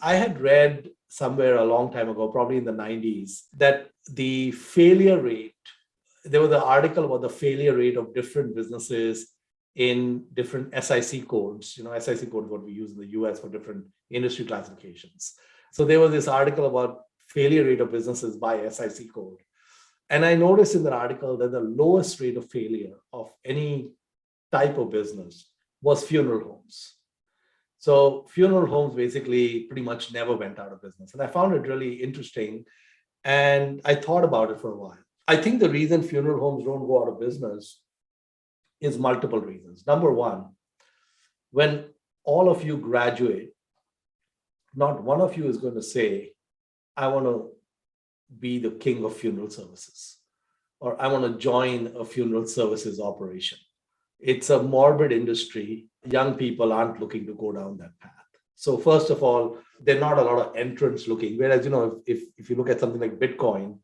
I had read somewhere a long time ago, probably in the 90s, that the failure rate, there was an article about the failure rate of different businesses in different SIC codes. SIC code is what we use in the US for different industry classifications. So there was this article about failure rate of businesses by SIC code. And I noticed in that article that the lowest rate of failure of any type of business was funeral homes. So funeral homes basically pretty much never went out of business. And I found it really interesting. And I thought about it for a while. I think the reason funeral homes don't go out of business is multiple reasons. Number one, when all of you graduate, not one of you is going to say, I want to be the king of funeral services, or I want to join a funeral services operation. It's a morbid industry. Young people aren't looking to go down that path. So first of all, there are not a lot of entrants looking. Whereas, if you look at something like Bitcoin,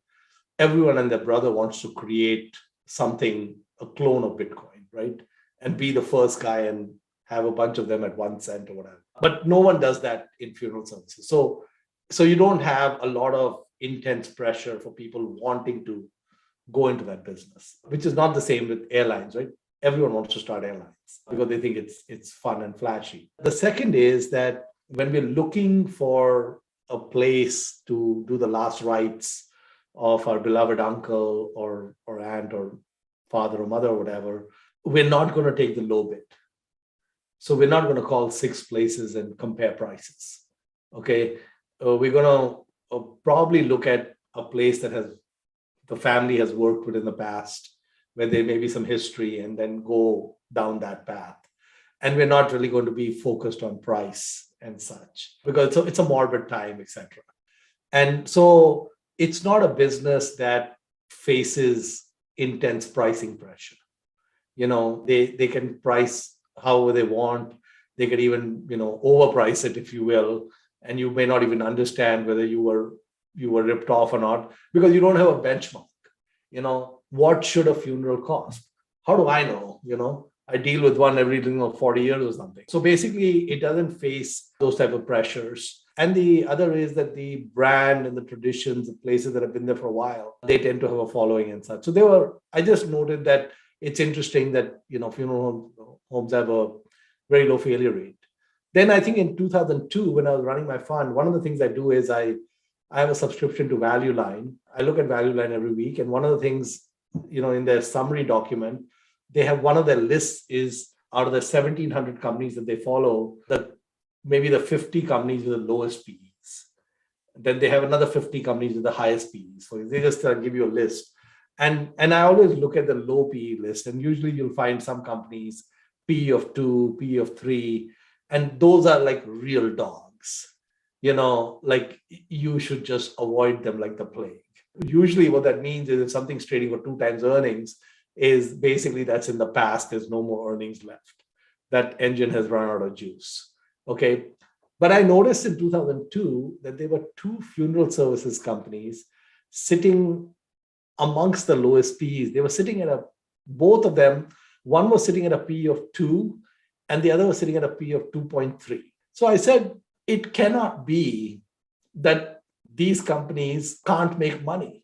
everyone and their brother wants to create something, a clone of Bitcoin, right? And be the first guy and have a bunch of them at 1 cent or whatever. But no one does that in funeral services. So you don't have a lot of intense pressure for people wanting to go into that business, which is not the same with airlines, right? Everyone wants to start airlines because they think it's fun and flashy. The second is that when we're looking for a place to do the last rites of our beloved uncle or aunt or father or mother or whatever, we're not going to take the low bid. So we're not going to call 6 places and compare prices. Okay. We're going to probably look at a place that the family has worked with in the past, where there may be some history, and then go down that path. And we're not really going to be focused on price and such, because it's a morbid time, etc. And so it's not a business that faces intense pricing pressure. They can price however they want. They can even, overprice it, if you will, and you may not even understand whether you were ripped off or not, because you don't have a benchmark. What should a funeral cost? How do I know? I deal with one every 40 years or something. So basically, it doesn't face those type of pressures. And the other is that the brand and the traditions, the places that have been there for a while, they tend to have a following and such. So I just noted that it's interesting that, funeral homes have a very low failure rate. Then I think in 2002, when I was running my fund, one of the things I do is I have a subscription to Value Line. I look at Value Line every week. And one of the things, in their summary document, they have one of their lists is out of the 1,700 companies that they follow, maybe the 50 companies with the lowest PEs. Then they have another 50 companies with the highest PEs. So they just give you a list. And I always look at the low PE list. And usually you'll find some companies, PE of 2, PE of 3. And those are like real dogs. Like you should just avoid them like the plague. Usually what that means is if something's trading for 2 times earnings, is basically that's in the past, there's no more earnings left. That engine has run out of juice. Okay. But I noticed in 2002 that there were 2 funeral services companies sitting amongst the lowest PEs. They were sitting both of them, one was sitting at a PE of 2 and the other was sitting at a PE of 2.3. So I said, it cannot be that these companies can't make money.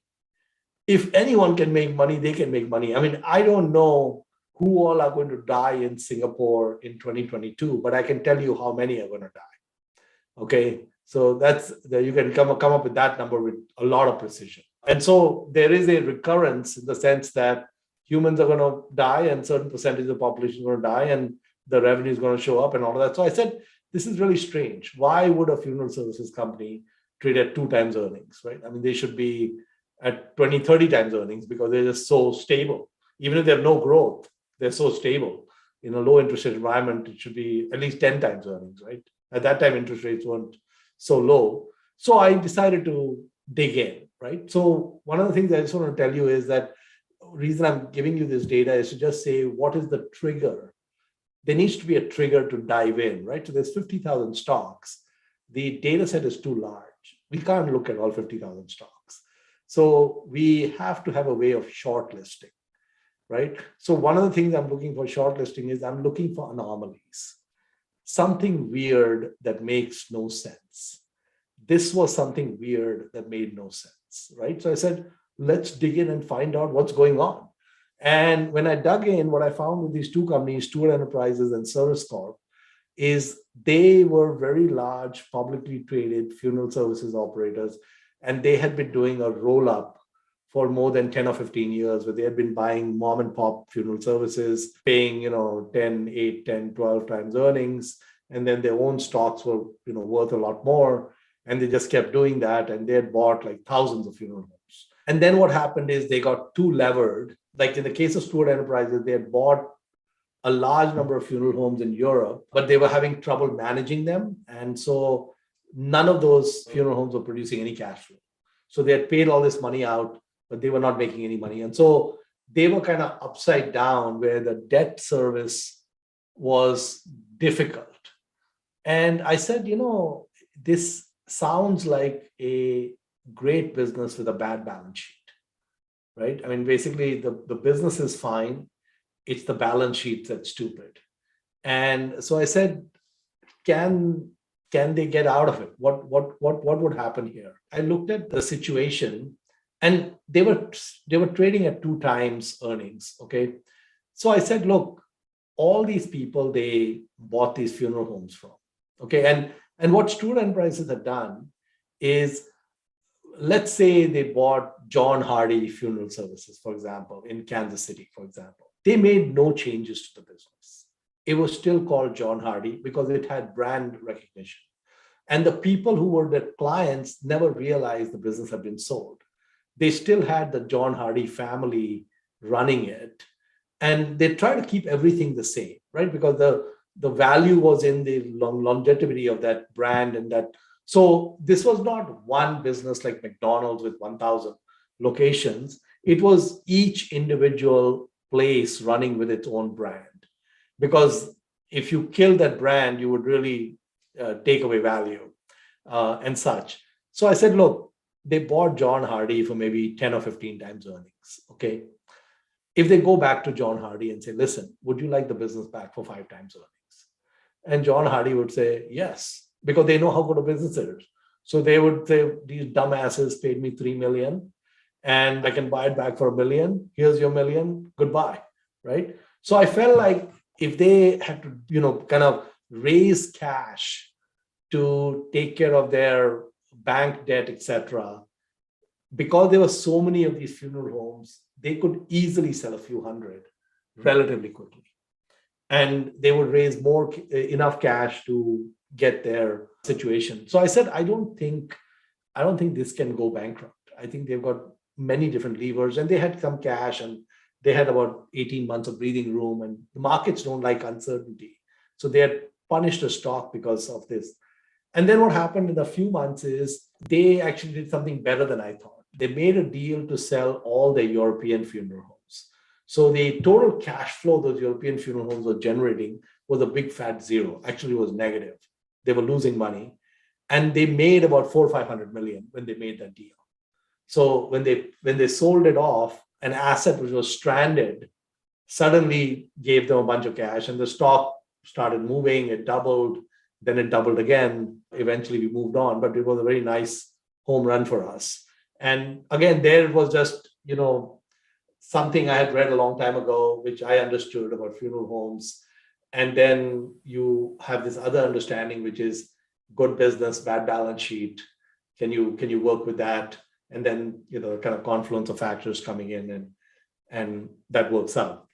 If anyone can make money, they can make money. I mean, I don't know who all are going to die in Singapore in 2022, but I can tell you how many are going to die. Okay, so you can come up with that number with a lot of precision. And so there is a recurrence in the sense that humans are going to die and certain percentage of the population is going to die and the revenue is going to show up and all of that. So I said, this is really strange. Why would a funeral services company trade at 2 times earnings, right? I mean, they should be at 20, 30 times earnings because they're just so stable. Even if they have no growth, they're so stable. In a low interest rate environment, it should be at least 10 times earnings, right? At that time, interest rates weren't so low. So I decided to dig in, right? So one of the things I just want to tell you is that the reason I'm giving you this data is to just say, what is the trigger? There needs to be a trigger to dive in, right? So there's 50,000 stocks. The data set is too large. We can't look at all 50,000 stocks. So we have to have a way of shortlisting, right? So one of the things I'm looking for shortlisting is I'm looking for anomalies, something weird that makes no sense. this was something weird that made no sense, right? So I said, let's dig in and find out what's going on. And when I dug in, what I found with these two companies, Stewart Enterprises and Service Corp, is they were very large, publicly traded funeral services operators, and they had been doing a roll up for more than 10 or 15 years, where they had been buying mom and pop funeral services, paying, 10, 8, 10, 12 times earnings. And then their own stocks were, worth a lot more. And they just kept doing that. And they had bought like thousands of funeral homes. And then what happened is they got too levered. Like in the case of Stewart Enterprises, they had bought a large number of funeral homes in Europe, but they were having trouble managing them. And so none of those funeral homes were producing any cash flow. So they had paid all this money out, but they were not making any money. And so they were kind of upside down, where the debt service was difficult. And I said, this sounds like a great business with a bad balance sheet, right? I mean, basically, the business is fine. It's the balance sheet that's stupid. And so I said, can they get out of it? What would happen here? I looked at the situation, and they were trading at 2 times earnings. Okay. So I said, look, all these people, they bought these funeral homes from. Okay. And what Stewart Enterprises had done is, let's say they bought John Hardy Funeral Services, for example, in Kansas City, for example. They made no changes to the business. It was still called John Hardy because it had brand recognition. And the people who were the clients never realized the business had been sold. They still had the John Hardy family running it. And they try to keep everything the same, right? Because the value was in the longevity of that brand. And that. So this was not one business like McDonald's with 1,000 locations. It was each individual place running with its own brand. Because if you kill that brand, you would really take away value and such. So I said, look, they bought John Hardy for maybe 10 or 15 times earnings. Okay. If they go back to John Hardy and say, listen, would you like the business back for 5 times earnings? And John Hardy would say, yes, because they know how good a business it is. So they would say, these dumbasses paid me 3 million and I can buy it back for $1 million. Here's your $1 million. Goodbye. Right. So I felt like if they had to, kind of raise cash to take care of their bank debt, etc., because there were so many of these funeral homes, they could easily sell a few hundred relatively quickly. And they would raise enough cash to get their situation. So I said, I don't think this can go bankrupt. I think they've got many different levers, and they had some cash, and they had about 18 months of breathing room, and the markets don't like uncertainty. So they had punished the stock because of this. And then what happened in a few months is they actually did something better than I thought. They made a deal to sell all their European funeral homes. So the total cash flow those European funeral homes were generating was a big fat zero. Actually, it was negative. They were losing money. And they made about 400 or 500 million when they made that deal. So when they sold it off, an asset which was stranded suddenly gave them a bunch of cash, and the stock started moving. It doubled, then it doubled again. Eventually we moved on, but it was a very nice home run for us. And again, there it was just, something I had read a long time ago, which I understood about funeral homes. And then you have this other understanding, which is good business, bad balance sheet. Can you work with that? And then, kind of confluence of factors coming in, and that works out.